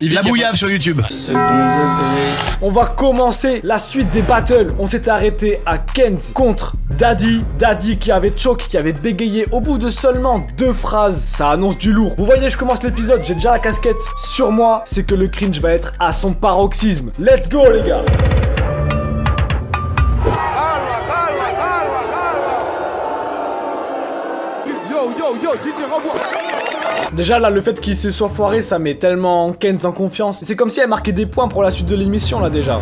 La bouillave sur YouTube. On va commencer la suite des battles. On s'était arrêté à Kenz contre Daddy. Daddy qui avait choke, qui avait bégayé au bout de seulement 2 phrases. Ça annonce du lourd. Vous voyez, je commence l'épisode, j'ai déjà la casquette sur moi. C'est que le cringe va être à son paroxysme. Let's go les gars. Yo, DJ renvoie. Déjà là, le fait qu'il se soit foiré, ça met tellement Kenz en confiance. C'est comme si elle marquait des points pour la suite de l'émission là déjà.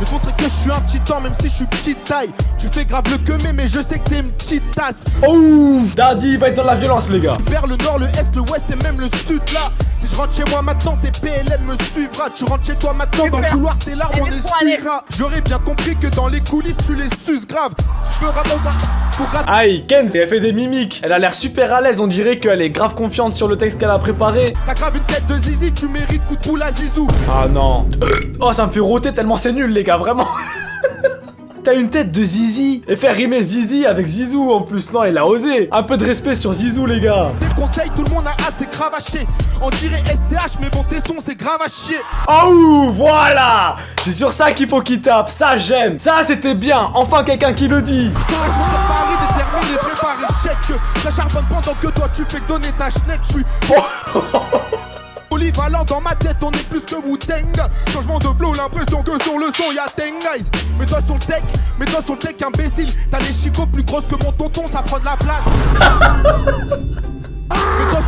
De montrer que je suis un petit temps, même si je suis petite taille. Tu fais grave le queumé, mais je sais que t'es une petite tasse. Oh, Daddy va être dans la violence les gars. Vers le nord, le est, le ouest et même le sud là. Si je rentre chez moi maintenant, tes PLM me suivra. Tu rentres chez toi maintenant, dans le couloir, tes larmes on essuiera. J'aurais bien compris que dans les coulisses, tu les suces grave. Je veux Aïe, Kenz, elle fait des mimiques. Elle a l'air super à l'aise, on dirait qu'elle est grave confiante sur le texte qu'elle a préparé. T'as grave une tête de zizi, tu mérites coup de poule à zizou. Ah non. Oh, ça me fait roter tellement c'est nul les gars, vraiment. T'as une tête de zizi. Et faire rimer zizi avec zizou en plus, non, il a osé. Un peu de respect sur zizou les gars. Des conseils, tout le monde a assez cravaché. On dirait SCH, mais bon, tes sons, c'est grave à chier. Oh, voilà. C'est sur ça qu'il faut qu'il tape, ça j'aime. Ça c'était bien, enfin quelqu'un qui le dit. Je suis sur Paris, déterminé, préparé le chèque. Ça charbonne pendant que toi tu fais que donner ta schneck. Je suis polyvalent dans ma tête, on est plus que Wu-Tang. Changement de flow, l'impression que sur le son y'a Tenguys. Mets-toi sur le deck, imbécile. T'as les chicots plus grosses que mon tonton, ça prend de la place. Mets-toi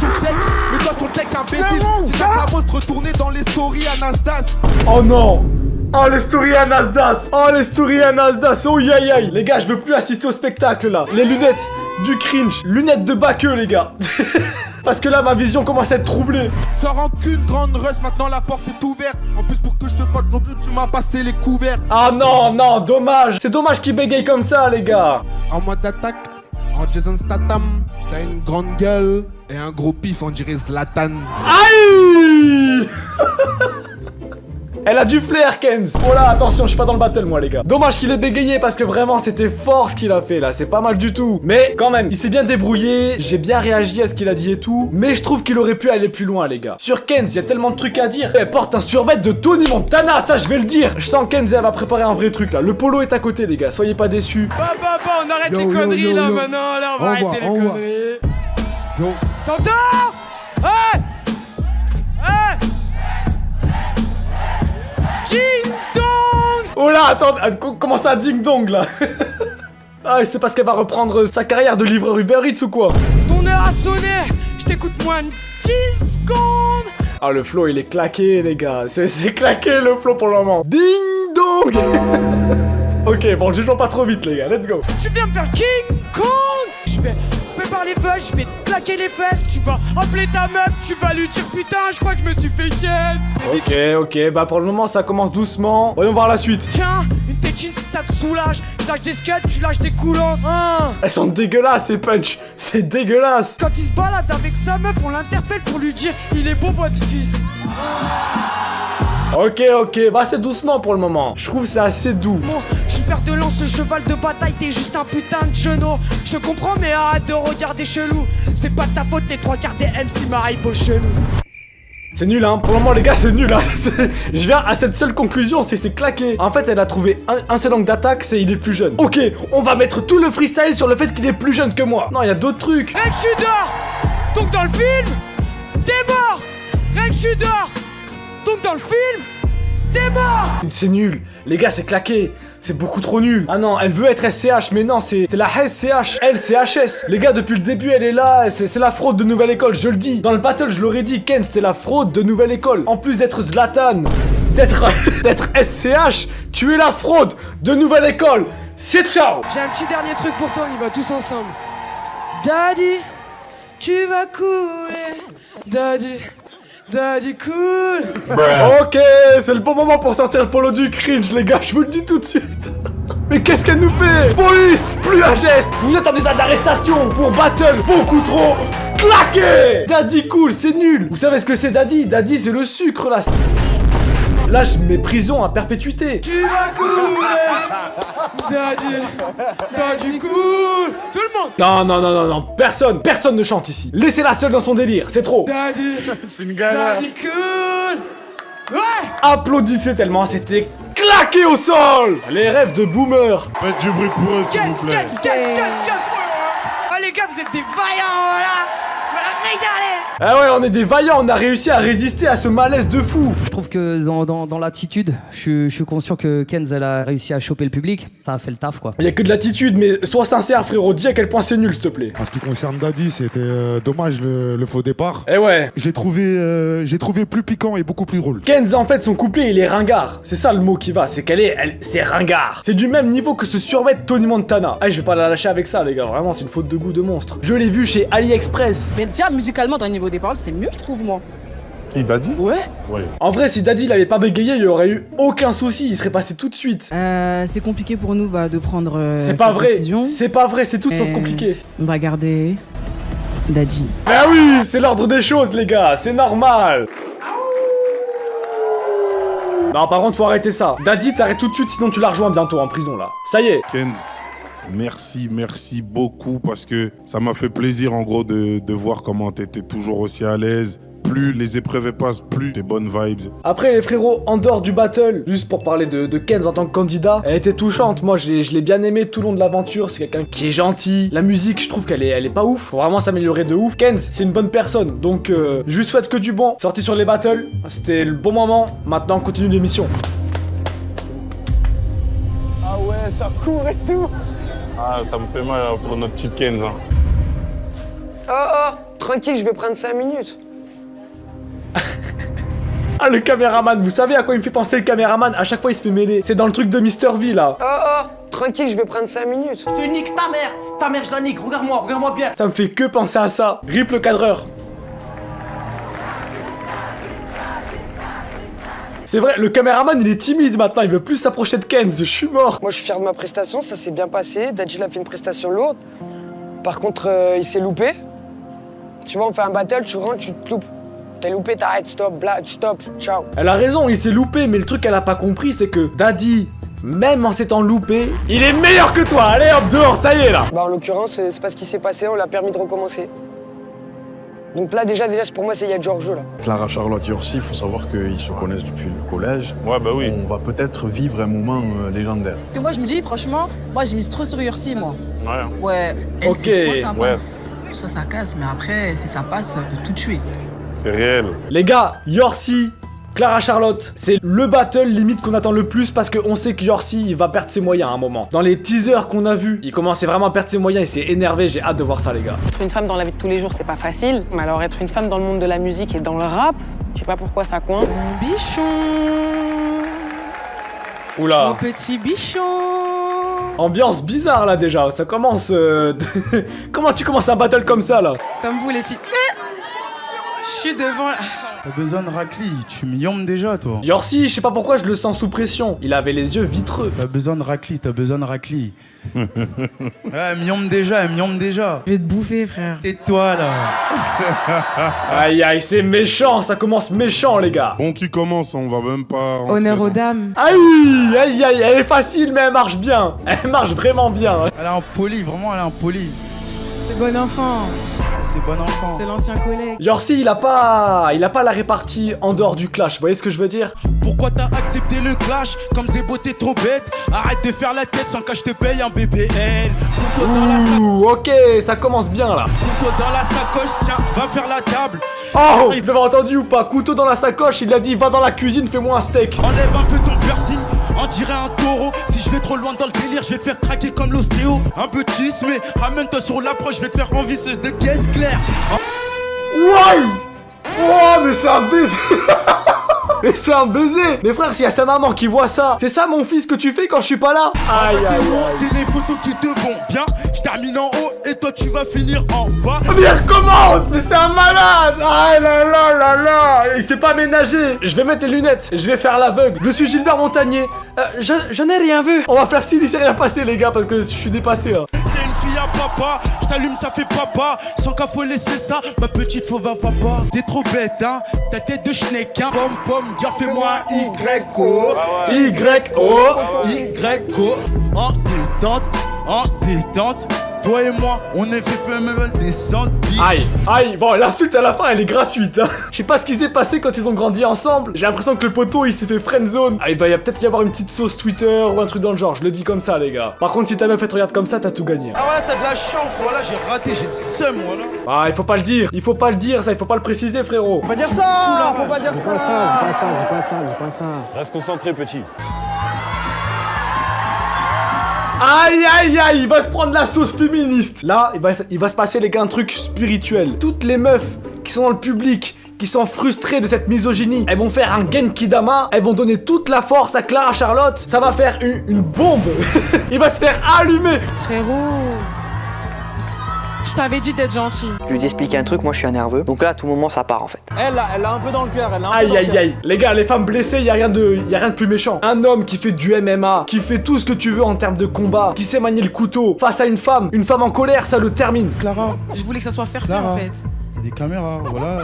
sur le deck, imbécile. J'ai déjà sa monstre retourner dans les stories à Nasdaq. Oh non. Oh les stories à Nasdaq. Oh les stories à Nasdaq. Oh aïe aïe. Les gars, je veux plus assister au spectacle là. Les lunettes du cringe. Lunettes de baqueux les gars. Parce que là ma vision commence à être troublée. Sans rancune, grande rush, maintenant la porte est ouverte. En plus pour que je te fasse aujourd'hui, tu m'as passé les couverts. Ah non, non, dommage. C'est dommage qu'il bégaye comme ça les gars. En mode d'attaque, en Jason Statham. T'as une grande gueule et un gros pif, on dirait Zlatan. Aïe. Elle a du flair, Kenz. Oh là, attention, je suis pas dans le battle, moi, les gars. Dommage qu'il ait bégayé parce que vraiment, c'était fort ce qu'il a fait là. C'est pas mal du tout. Mais quand même, il s'est bien débrouillé. J'ai bien réagi à ce qu'il a dit et tout. Mais je trouve qu'il aurait pu aller plus loin, les gars. Sur Kenz, il y a tellement de trucs à dire. Elle porte un survêt de Tony Montana, ça, je vais le dire. Je sens Kenz, elle va préparer un vrai truc là. Le polo est à côté, les gars. Soyez pas déçus. Bah, on arrête les conneries là maintenant. Là, on va arrêter les conneries. T'entends? Hey! Hey! Ding dong! Oh là, attends, comment ça, ding dong là? Ah, c'est parce qu'elle va reprendre sa carrière de livreur Uber Eats ou quoi? Ton heure a sonné! Je t'écoute moins de 10 secondes! Ah, le flow il est claqué, les gars. C'est claqué le flow pour le moment. Ding dong! Ok, bon, jugeons pas trop vite, les gars. Let's go. Tu viens me faire King Kong! Je vais préparer les vaches, je vais te claquer les fesses. Tu vas appeler ta meuf, tu vas lui dire putain, je crois que je me suis fait ken. Ok, bah pour le moment ça commence doucement. Voyons voir la suite. Tiens, une tétine si ça te soulage. Tu lâches des scuds, tu lâches des coulantes. Hein. Elles sont dégueulasses ces punch. C'est dégueulasse. Quand il se balade avec sa meuf, on l'interpelle pour lui dire il est beau votre fils. Ok, bah c'est doucement pour le moment. Je trouve c'est assez doux. Bon, je suis fer de lance, ce cheval de bataille, t'es juste un putain de genou. Je te comprends mais arrête de regarder chelou. C'est pas de ta faute, les 3/4 des MC m'arrivent au chelou. C'est nul hein, pour le moment les gars c'est nul hein. Je viens à cette seule conclusion, c'est claqué. En fait elle a trouvé un seul angle d'attaque, c'est il est plus jeune. Ok, on va mettre tout le freestyle sur le fait qu'il est plus jeune que moi. Non, il y a d'autres trucs. Rien que je suis dehors. Donc dans le film, t'es mort. Rien que je suis dehors. Donc dans le film, t'es mort. C'est nul, les gars c'est claqué. C'est beaucoup trop nul. Ah non, elle veut être SCH, mais non, c'est la SCH. Elle, c'est HS. Les gars, depuis le début, elle est là. C'est la fraude de nouvelle école, je le dis. Dans le battle, je l'aurais dit, Ken, c'était la fraude de nouvelle école. En plus d'être Zlatan, d'être SCH, tu es la fraude de nouvelle école. C'est ciao. J'ai un petit dernier truc pour toi, on y va tous ensemble. Daddy, tu vas couler. Daddy cool. Ok, c'est le bon moment pour sortir le polo du cringe, les gars, je vous le dis tout de suite. Mais qu'est-ce qu'elle nous fait? Police, plus un geste. Vous êtes en état d'arrestation pour battle beaucoup trop claqué. Daddy cool, c'est nul. Vous savez ce que c'est Daddy? Daddy, c'est le sucre, là. Là, je mets prison à perpétuité. Tu vas couler. Daddy cool. Tout le monde. Non, personne ne chante ici. Laissez-la seule dans son délire, c'est trop. Daddy, C'est une galère. Daddy cool. applaudissez tellement c'était claqué au sol. Les rêves de boomer. Faites du bruit pour eux, s'il vous plaît. Ah les gars, vous êtes des vaillants, voilà. Régalé. Ah ouais, on est des vaillants, on a réussi à résister à ce malaise de fou. Je trouve que dans l'attitude, je suis conscient que Kenz elle a réussi à choper le public. Ça a fait le taf quoi. Il y a que de l'attitude, mais sois sincère frérot, dis à quel point c'est nul s'il te plaît. En ce qui concerne Daddy, c'était dommage le faux départ. Eh ouais. J'ai trouvé plus piquant et beaucoup plus drôle. Kenz en fait son couplet il est ringard. C'est ça le mot qui va, c'est c'est ringard. C'est du même niveau que ce survêt de Tony Montana. Ah je vais pas la lâcher avec ça les gars, vraiment c'est une faute de goût de monstre. Je l'ai vu chez AliExpress. Mais déjà, musicalement, dans le niveau des paroles, c'était mieux, je trouve, moi. Qui, Daddy? Ouais. Ouais. En vrai si Daddy il avait pas bégayé, il y aurait eu aucun souci, il serait passé tout de suite. C'est compliqué pour nous de prendre C'est pas vrai, décision. c'est pas vrai, c'est tout sauf compliqué. On va garder Daddy. Bah oui, c'est l'ordre des choses les gars, c'est normal. Non par contre faut arrêter ça. Daddy t'arrêtes tout de suite sinon tu la rejoins bientôt en prison là. Ça y est. Kenz, merci beaucoup parce que ça m'a fait plaisir en gros de voir comment t'étais toujours aussi à l'aise. Plus les épreuves passent, plus des bonnes vibes. Après les frérots, en dehors du battle, juste pour parler de Kenz en tant que candidat, elle était touchante, moi je l'ai bien aimé tout le long de l'aventure, c'est quelqu'un qui est gentil. La musique je trouve qu'elle est pas ouf, faut vraiment s'améliorer de ouf. Kenz c'est une bonne personne, donc je lui souhaite que du bon. Sorti sur les battles, c'était le bon moment, maintenant on continue l'émission. Ah ouais, ça court et tout. Ah, ça me fait mal pour notre petite Kenz. Hein. Oh, tranquille, je vais prendre 5 minutes. Ah le caméraman, vous savez à quoi il me fait penser le caméraman? À chaque fois il se fait mêler, c'est dans le truc de Mr V là. Oh, tranquille, je vais prendre 5 minutes. Je te nique ta mère je la nique, regarde-moi bien. Ça me fait que penser à ça. Rip le cadreur. C'est vrai, le caméraman il est timide maintenant, il veut plus s'approcher de Kenz, je suis mort. Moi, je suis fier de ma prestation, ça s'est bien passé. Daddy, il a fait une prestation lourde. Par contre, il s'est loupé. Tu vois, on fait un battle, tu rentres, tu te loupes. T'es loupé, t'arrêtes, stop, ciao. Elle a raison, il s'est loupé, mais le truc qu'elle a pas compris, c'est que Daddy, même en s'étant loupé, il est meilleur que toi. Allez hop, dehors, ça y est là. Bah, en l'occurrence, c'est pas ce qui s'est passé, on l'a permis de recommencer. Donc là, déjà, pour moi, il y a du hors-jeu, là. Clara, Charlotte et Orsi, il faut savoir qu'ils se connaissent depuis le collège. Ouais, bah oui. On va peut-être vivre un moment légendaire. Parce que moi, je me dis, franchement, moi, j'ai mis trop sur Ursi, moi. Ouais. Ouais. Elle, Ok. soit ça Ouais. passe, soit ça casse, mais après, si ça passe, ça peut tout tuer. C'est réel. Les gars, Yorsi, Clara Charlotte, c'est le battle limite qu'on attend le plus parce qu'on sait que Yorsi il va perdre ses moyens à un moment. Dans les teasers qu'on a vus, il commençait vraiment à perdre ses moyens, il s'est énervé, j'ai hâte de voir ça les gars. Être une femme dans la vie de tous les jours, c'est pas facile. Mais alors être une femme dans le monde de la musique et dans le rap, je sais pas pourquoi ça coince. Bichon. Oula. Mon petit bichon. Ambiance bizarre là déjà, ça commence... Comment tu commences un battle comme ça là? Comme vous les filles. Je suis devant là. T'as besoin de raclis, tu m'yommes déjà toi. Yorsi, je sais pas pourquoi je le sens sous pression, il avait les yeux vitreux. T'as besoin de raclis. Ouais, m'yommes déjà. Je vais te bouffer, frère. Tais-toi là. Aïe aïe, c'est méchant, ça commence méchant les gars. Bon, qui commence, on va même pas... rentrer Honneur dans- aux dames. Aïe aïe aïe, elle est facile mais elle marche bien. Elle marche vraiment bien. Elle est en poli, vraiment elle est en poli. C'est bon enfant. C'est bon enfant. C'est l'ancien collègue. Yorsi, il a pas la répartie en dehors du clash, vous voyez ce que je veux dire? Pourquoi t'as accepté le clash? Comme Zebo t'es trop bête. Arrête de faire la tête sans que je te paye un BBL. Couteau dans la Ouh, ok, ça commence bien là. couteau dans la sacoche, tiens, va faire la table. Oh, vous avez entendu ou pas? Couteau dans la sacoche, il a dit va dans la cuisine, fais-moi un steak. Enlève un peu ton piercing, on dirait un taureau. Si je vais trop loin dans le délire, je vais te faire craquer comme l'ostéo. Un peu de cheese, mais ramène-toi sur l'approche, je vais te faire envisseuse de caisse claire. Ouais. Oh, mais c'est un baiser. Mais c'est un baiser. Mais frère, s'il y a sa maman qui voit ça, c'est ça mon fils que tu fais quand je suis pas là? Aïe aïe aïe. C'est les photos qui te vont bien. Je termine en haut et toi tu vas finir en bas. Mais il recommence. Mais c'est un malade. Ah là là là là. Il s'est pas ménagé. Je vais mettre les lunettes, je vais faire l'aveugle. Je suis Gilbert Montagnier. Je n'ai rien vu. On va faire s'il s'est rien passé les gars parce que je suis dépassé hein. T'es une fille à papa, je t'allume ça fait papa. Sans qu'à faut laisser ça, ma petite fauve à papa. T'es trop bête hein, ta tête de schneck hein. Pom pom, gars fais-moi Y-O Y-O. Y-O. En détente, Toi et moi, on est fait même descendre. Aïe, aïe, bon, l'insulte à la fin, elle est gratuite, hein. Je sais pas ce qui s'est passé quand ils ont grandi ensemble. J'ai l'impression que le poteau, il s'est fait friendzone. Ah, il va peut-être y avoir une petite sauce Twitter ou un truc dans le genre, je le dis comme ça, les gars. Par contre, si ta meuf, elle te regarde comme ça, t'as tout gagné. Ah voilà, t'as de la chance, voilà, j'ai raté, j'ai le seum, voilà. Ah, il faut pas le dire, ça, il faut pas le préciser, frérot. Faut pas dire ça, faut pas dire ça. Dis pas ça. Reste concentré, petit. Aïe aïe aïe, il va se prendre la sauce féministe. Là, il va se passer les gars un truc spirituel. Toutes les meufs qui sont dans le public, qui sont frustrées de cette misogynie, elles vont faire un Genkidama, elles vont donner toute la force à Clara Charlotte. Ça va faire une bombe. Il va se faire allumer. Frérot, je t'avais dit d'être gentil. Je lui ai expliqué un truc, moi je suis un nerveux. Donc là, à tout moment, ça part en fait. Elle a un peu dans le cœur, Aïe aïe aïe. Les gars, les femmes blessées, y a rien de plus méchant. Un homme qui fait du MMA, qui fait tout ce que tu veux en termes de combat, qui sait manier le couteau, face à une femme en colère, ça le termine. Clara, Je voulais que ça soit fair play Clara. en fait. il y a des caméras, voilà.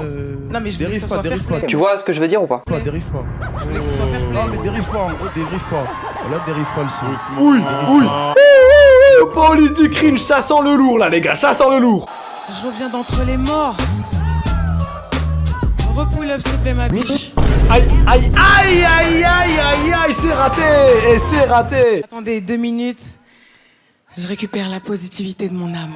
Non mais je voulais que ça soit fair play. Tu vois ce que je veux dire ou pas? Dérive pas. Je voulais que ça soit fair play. Non mais dérive pas, en gros, dérive pas. Voilà, dérive pas le son. Oui. Police du cringe, ça sent le lourd là, les gars, ça sent le lourd. Je reviens d'entre les morts. Repull up s'il te plaît ma biche. Aïe, c'est raté. Et c'est raté. Attendez 2 minutes. Je récupère la positivité de mon âme.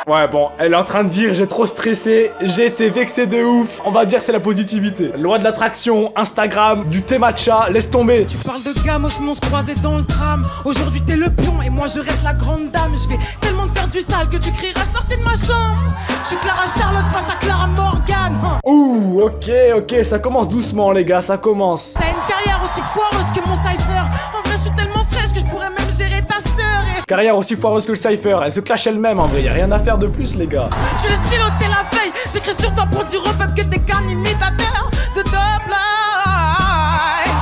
Ouais, bon, elle est en train de dire j'ai trop stressé, j'ai été vexé de ouf. On va dire c'est la positivité. Loi de l'attraction, Instagram, du thé matcha, laisse tomber. Tu parles de gamos, on se croisait dans le tram. Aujourd'hui t'es le pion et moi je reste la grande dame. Je vais tellement te faire du sale que tu crieras sortez de ma chambre. Je suis Clara Charlotte face à Clara Morgan. Ouh, ok, ça commence doucement les gars, ça commence. T'as une carrière aussi foireuse que mon cypher. En vrai je suis tellement fraîche que je pourrais même gérer ta sœur. Carrière aussi foireuse que le cypher, elle se clash elle-même en vrai, y'a rien à faire de plus les gars. Je le stylo, t'es la feuille. J'écris sur toi pour dire au peuple que t'es qu'un imitateur de Top Line.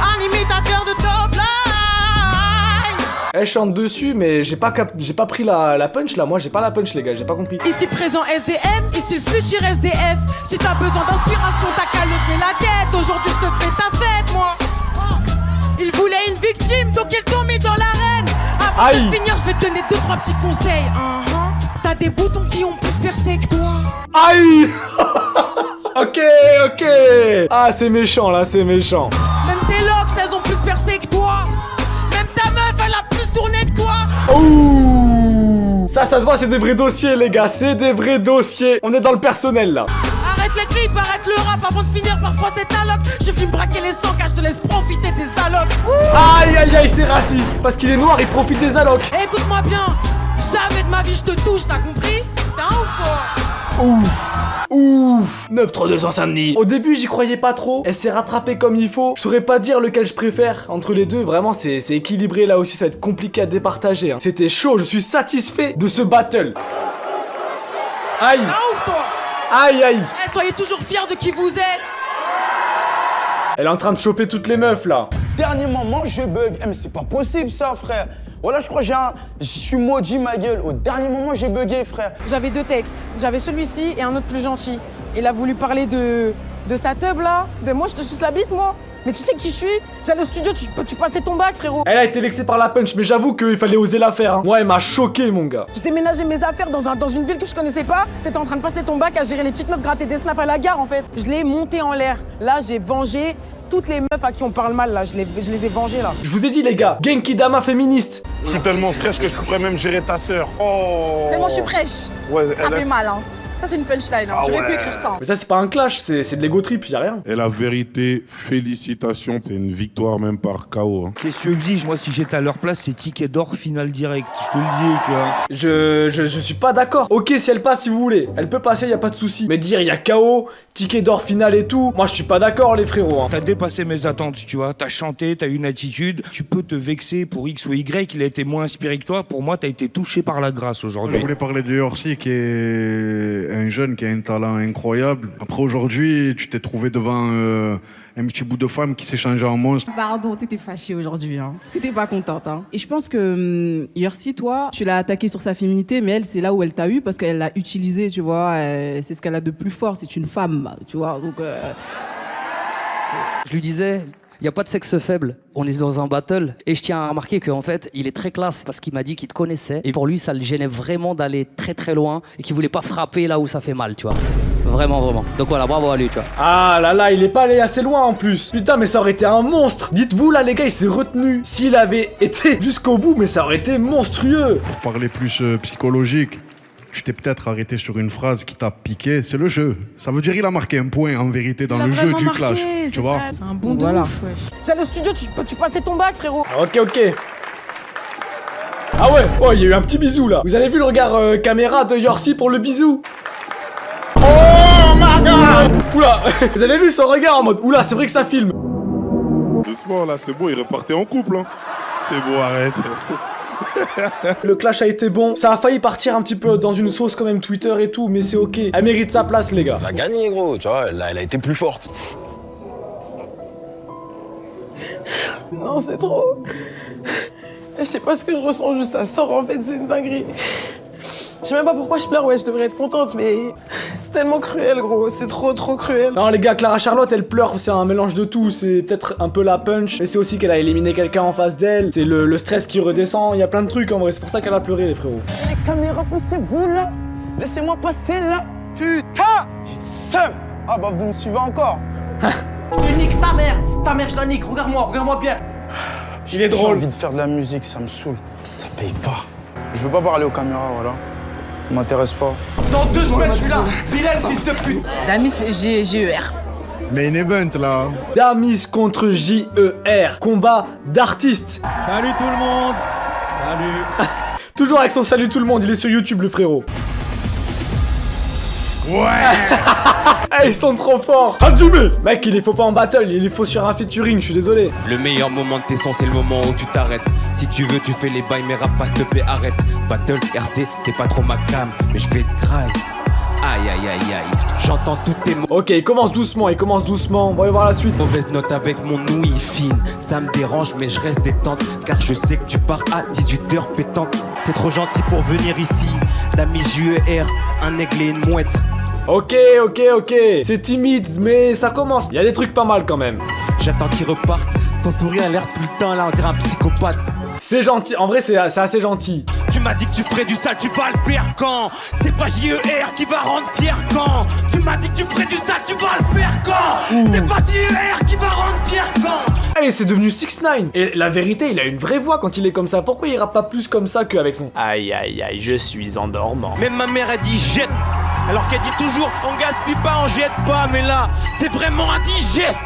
Un imitateur de Top Line. Elle chante dessus mais j'ai pas pris la punch là, moi j'ai pas la punch les gars, j'ai pas compris. Ici présent SDM, ici le futur SDF. Si t'as besoin d'inspiration, t'as qu'à lever la tête. Aujourd'hui je te fais ta fête moi. Il voulait une victime, donc ils t'ont mis dans l'arène. Avant de finir, je vais te donner 2-3 petits conseils. T'as des boutons qui ont plus percé que toi. Aïe. Ok. Ah, c'est méchant là, c'est méchant. Même tes locks, elles ont plus percé que toi. Même ta meuf, elle a plus tourné que toi. Ouh. Ça se voit, c'est des vrais dossiers les gars, c'est des vrais dossiers. On est dans le personnel là. Arrête les clips, arrête le rap avant de finir, parfois c'est ta loc. Je fume braquer les sangs car je te laisse profiter des allocs. Aïe, c'est raciste. Parce qu'il est noir, il profite des allocs. Écoute-moi bien, jamais de ma vie je te touche, t'as compris? T'es un ouf toi. Ouf 9-3-2 Saint-Denis. Au début j'y croyais pas trop. Elle s'est rattrapée comme il faut. Je saurais pas dire lequel je préfère entre les deux. Vraiment c'est équilibré là aussi. Ça va être compliqué à départager hein. C'était chaud. Je suis satisfait de ce battle. Aïe. Un ouf toi. Aïe. Soyez toujours fiers de qui vous êtes. Elle est en train de choper toutes les meufs là. Dernier moment, je bug. Mais c'est pas possible ça, frère. Voilà, je crois que je suis maudit ma gueule. Au dernier moment, j'ai bugué, frère. J'avais 2 textes. J'avais celui-ci et un autre plus gentil. Il a voulu parler de sa teub là. De moi, je te suce la bite, moi. Mais tu sais qui je suis? J'allais au studio, tu passais ton bac, frérot. Elle a été vexée par la punch, mais j'avoue qu'il fallait oser la faire. Hein. Moi, elle m'a choqué, mon gars. J'ai déménagé mes affaires dans une ville que je connaissais pas. T'étais en train de passer ton bac à gérer les petites meufs, gratter des snaps à la gare, en fait. Je l'ai monté en l'air. Là, j'ai vengé toutes les meufs à qui on parle mal, là. Je les ai vengées, là. Je vous ai dit, les gars, Genkidama féministe. Je suis tellement fraîche que je pourrais même gérer ta sœur. Oh. Tellement je suis fraîche. Ouais, ça fait mal, hein. Ça, c'est une punchline. Hein. J'aurais pu écrire ça. Mais ça, c'est pas un clash, c'est de l'ego trip, y'a rien. Et la vérité, félicitations. C'est une victoire même par KO. Hein. Qu'est-ce que tu exiges? Moi, si j'étais à leur place, c'est ticket d'or final direct. Je te le dis, tu vois. Je suis pas d'accord. Ok, si elle passe, si vous voulez. Elle peut passer, y a pas de souci. Mais dire, y a KO, ticket d'or final et tout. Moi, je suis pas d'accord, les frérots. Hein. T'as dépassé mes attentes, tu vois. T'as chanté, t'as eu une attitude. Tu peux te vexer pour X ou Y. Il a été moins inspiré que toi. Pour moi, t'as été touché par la grâce aujourd'hui. Je voulais parler de Yorsi, qui est un jeune qui a un talent incroyable. Après, aujourd'hui, tu t'es trouvé devant un petit bout de femme qui s'est changé en monstre. Pardon, t'étais fâchée aujourd'hui, hein. T'étais pas contente, hein. Et je pense que Yorsi, toi, tu l'as attaqué sur sa féminité, mais elle, c'est là où elle t'a eu parce qu'elle l'a utilisé, tu vois. C'est ce qu'elle a de plus fort, c'est une femme, tu vois. Donc. Je lui disais, Il n'y a pas de sexe faible. On est dans un battle. Et je tiens à remarquer qu'en fait, il est très classe parce qu'il m'a dit qu'il te connaissait. Et pour lui, ça le gênait vraiment d'aller très très loin et qu'il voulait pas frapper là où ça fait mal, tu vois. Vraiment, vraiment. Donc voilà, bravo à lui, tu vois. Ah là là, il est pas allé assez loin en plus. Putain, mais ça aurait été un monstre. Dites-vous là, les gars, il s'est retenu. S'il avait été jusqu'au bout, mais ça aurait été monstrueux. Pour parler plus psychologique, tu t'es peut-être arrêté sur une phrase qui t'a piqué. C'est le jeu. Ça veut dire qu'il a marqué un point en vérité dans le jeu du clash. Tu vois. C'est un bon de ouf, wesh. J'ai le studio, tu passais ton bac, frérot. Ok, ok. Ah ouais, oh, il y a eu un petit bisou là. Vous avez vu le regard caméra de Yorsi pour le bisou? Oh my god! Oula, vous avez vu son regard en mode oula, c'est vrai que ça filme. Doucement là, c'est bon, il repartait en couple. Hein. C'est bon, arrête. Le clash a été bon. Ça a failli partir un petit peu dans une sauce quand même Twitter et tout, mais c'est ok. Elle mérite sa place, les gars. Elle a gagné, gros, tu vois, elle a été plus forte. Non, c'est trop. Je sais pas ce que je ressens, juste ça sort en fait, c'est une dinguerie. Je sais même pas pourquoi je pleure, ouais, je devrais être contente, mais c'est tellement cruel, gros, c'est trop cruel. Non, les gars, Clara Charlotte, elle pleure, c'est un mélange de tout. C'est peut-être un peu la punch, mais c'est aussi qu'elle a éliminé quelqu'un en face d'elle. C'est le stress qui redescend, il y a plein de trucs en vrai, c'est pour ça qu'elle a pleuré, les frérots. Les caméras, poussez-vous là. Laissez-moi passer là. Putain, j'ai seum. Ah bah vous me suivez encore. Je nique ta mère je la nique, regarde-moi bien. Il est drôle. J'ai envie de faire de la musique, ça me saoule. Ça paye pas. Je veux pas parler aux caméras, voilà. Ça m'intéresse pas. Dans 2 semaines, je suis là. Bilal, fils de pute. Damis, GER. Main event là. Damis contre JER. Combat d'artistes. Salut tout le monde. Salut. Toujours avec son salut tout le monde, il est sur YouTube, le frérot. Ouais. Ils sont trop forts. Hajime. Mec, il est faux pas en battle, il est faux sur un featuring, je suis désolé. Le meilleur moment de tes sons, c'est le moment où tu t'arrêtes. Si tu veux, tu fais les bails, mais rap pas, s'il te plaît, arrête. Battle, RC, c'est pas trop ma cam, mais je vais te cry. Aïe aïe aïe aïe, j'entends tous tes mots. Ok, il commence doucement, On va y voir la suite. Mauvaise note avec mon ouïe fine. Ça me dérange, mais je reste détente. Car je sais que tu pars à 18h pétante. T'es trop gentil pour venir ici. Damis JER, un aigle et une mouette. Ok. C'est timide, mais ça commence. Il y a des trucs pas mal quand même. J'attends qu'il reparte. Son sourire a l'air putain, là, on dirait un psychopathe. C'est gentil, en vrai c'est assez gentil. Tu m'as dit que tu ferais du sale, tu vas le faire quand? C'est pas JER qui va rendre fier quand? Tu m'as dit que tu ferais du sale, tu vas le faire quand? C'est pas JER qui va rendre fier quand? Et c'est devenu 6ix9ine. Et la vérité, il a une vraie voix quand il est comme ça. Pourquoi il rappe pas plus comme ça qu'avec son aïe aïe aïe, je suis endormant. Même ma mère a dit jette. Alors qu'elle dit toujours on gaspille pas, on jette pas. Mais là, c'est vraiment indigeste.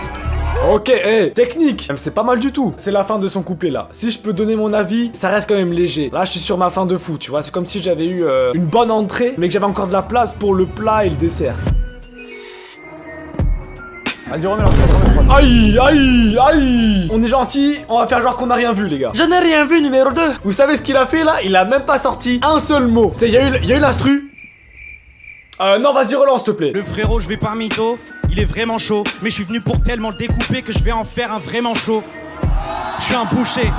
Ok, technique. Même c'est pas mal du tout. C'est la fin de son couplet là. Si je peux donner mon avis, ça reste quand même léger. Là, je suis sur ma fin de fou, tu vois. C'est comme si j'avais eu une bonne entrée, mais que j'avais encore de la place pour le plat et le dessert. Vas-y, remets-la. Aïe. On est gentil, on va faire genre qu'on a rien vu, les gars. Je n'ai rien vu, numéro 2. Vous savez ce qu'il a fait là? Il a même pas sorti un seul mot. Il y a eu l'instru. Non, vas-y, relance, s'il te plaît. Le frérot, je vais pas mytho, il est vraiment chaud. Mais je suis venu pour tellement le découper que je vais en faire un vraiment chaud. Je suis un boucher.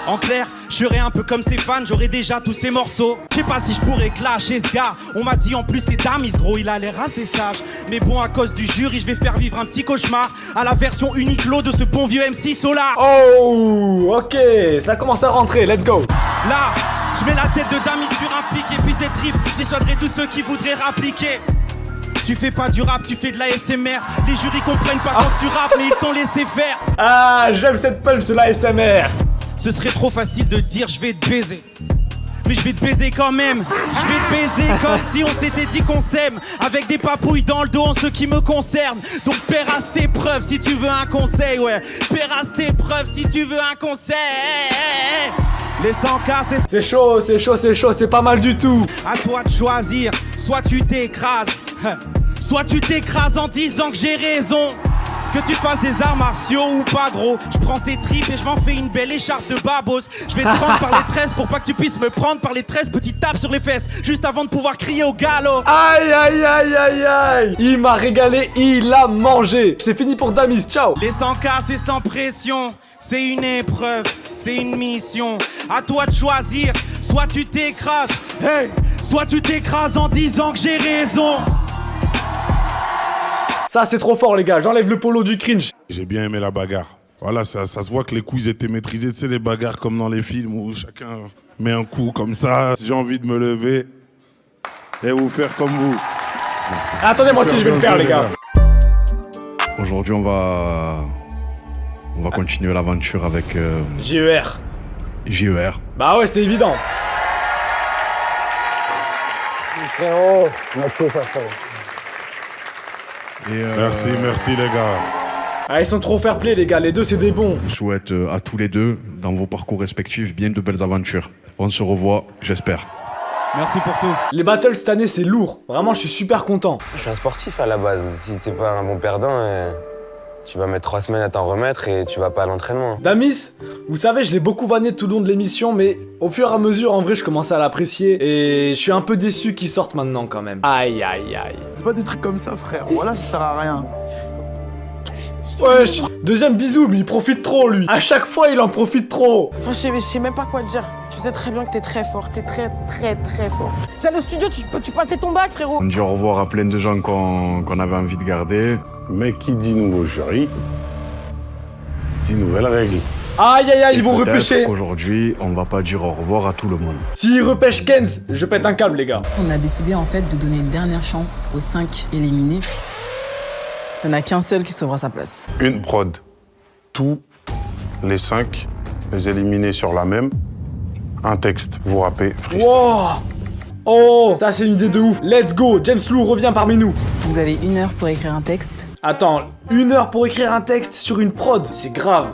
En clair, je serais un peu comme ses fans, j'aurais déjà tous ces morceaux. Je sais pas si je pourrais clasher ce gars. On m'a dit en plus c'est Damis, gros, il a l'air assez sage. Mais bon, à cause du jury, je vais faire vivre un petit cauchemar à la version Uniqlo de ce bon vieux MC Solar. Oh, ok, ça commence à rentrer, let's go. Là, je mets la tête de Damis sur un pic et puis c'est trip. J'essuaderai tous ceux qui voudraient rappliquer. Tu fais pas du rap, tu fais de la SMR. Les jurys comprennent pas quand tu rappes, mais ils t'ont laissé faire. Ah, j'aime cette punch de la SMR. Ce serait trop facile de dire je vais te baiser. Mais je vais te baiser quand même. Je vais te baiser comme si on s'était dit qu'on s'aime. Avec des papouilles dans le dos en ce qui me concerne. Donc pérasse tes preuves si tu veux un conseil, ouais. Pérasse tes preuves si tu veux un conseil. Les 100K c'est chaud, c'est pas mal du tout. À toi de choisir, soit tu t'écrases, soit tu t'écrases en disant que j'ai raison. Que tu fasses des arts martiaux ou pas, gros. Je prends ces tripes et je m'en fais une belle écharpe de babos. Je vais te prendre par les tresses pour pas que tu puisses me prendre par les tresses. Petite tape sur les fesses juste avant de pouvoir crier au galop. Aïe. Il m'a régalé, il a mangé. C'est fini pour Damis, ciao. Les 100K c'est sans pression. C'est une épreuve, c'est une mission. À toi de choisir, soit tu t'écrases, soit tu t'écrases en disant que j'ai raison. Ça c'est trop fort les gars, j'enlève le polo du cringe. J'ai bien aimé la bagarre. Voilà, ça se voit que les coups ils étaient maîtrisés. Tu sais, les bagarres comme dans les films où chacun met un coup comme ça. J'ai envie de me lever et vous faire comme vous. Attendez, moi aussi je vais le faire, les gars. Aujourd'hui, on va continuer l'aventure avec JER. JER. Bah ouais, c'est évident. Frérot, merci, frérot. Merci les gars. Ah, ils sont trop fair play, les gars. Les deux, c'est des bons. Je souhaite à tous les deux, dans vos parcours respectifs, bien de belles aventures. On se revoit, j'espère. Merci pour tout. Les battles cette année, c'est lourd. Vraiment, je suis super content. Je suis un sportif à la base. Si t'es pas un bon perdant, tu vas mettre 3 semaines à t'en remettre et tu vas pas à l'entraînement. Damis, vous savez, je l'ai beaucoup vanné tout le long de l'émission, mais au fur et à mesure, en vrai, je commençais à l'apprécier. Et je suis un peu déçu qu'il sorte maintenant quand même. Aïe, aïe, aïe. Pas des trucs comme ça, frère. Voilà, ça sert à rien. Wesh, deuxième bisou, mais il profite trop, lui. À chaque fois, il en profite trop. Enfin, je sais même pas quoi te dire. Tu sais très bien que t'es très fort, t'es très fort. J'allais au studio, tu passais ton bac, frérot. On dit au revoir à plein de gens qu'on avait envie de garder. Mais qui dit nouveau jury, dit nouvelle règle. Aïe, aïe, aïe, ils vont Peut-être repêcher. Aujourd'hui, on va pas dire au revoir à tout le monde. S'ils repêchent Kenz, je pète un câble, les gars. On a décidé en fait de donner une dernière chance aux 5 éliminés. Il n'y en a qu'un seul qui sauvera sa place. Une prod. Tous les 5, les éliminés sur la même. Un texte, vous rappez, freestyle. Wow. Oh, ça c'est une idée de ouf. Let's go, James Lou revient parmi nous. Vous avez 1 heure pour écrire un texte. Attends, 1 heure pour écrire un texte sur une prod, c'est grave.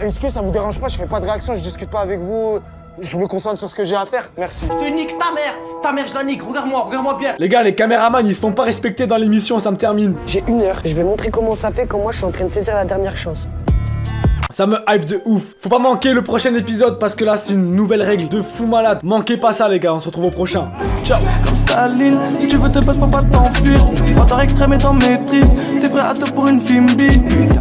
Est-ce que ça vous dérange pas? Je fais pas de réaction, je discute pas avec vous. Je me concentre sur ce que j'ai à faire. Merci. Je te nique ta mère je la nique, regarde-moi bien. Les gars, les caméramans, ils se font pas respecter dans l'émission, ça me termine. J'ai 1 heure, je vais montrer comment ça fait quand moi je suis en train de saisir la dernière chance. Ça me hype de ouf. Faut pas manquer le prochain épisode parce que là, c'est une nouvelle règle de fou malade. Manquez pas ça, les gars, on se retrouve au prochain. Ciao. Comme Staline, si tu veux te battre, faut pas t'enfuir. Pas extrême et dans mes tripes, t'es prêt à tout pour une Fimbi.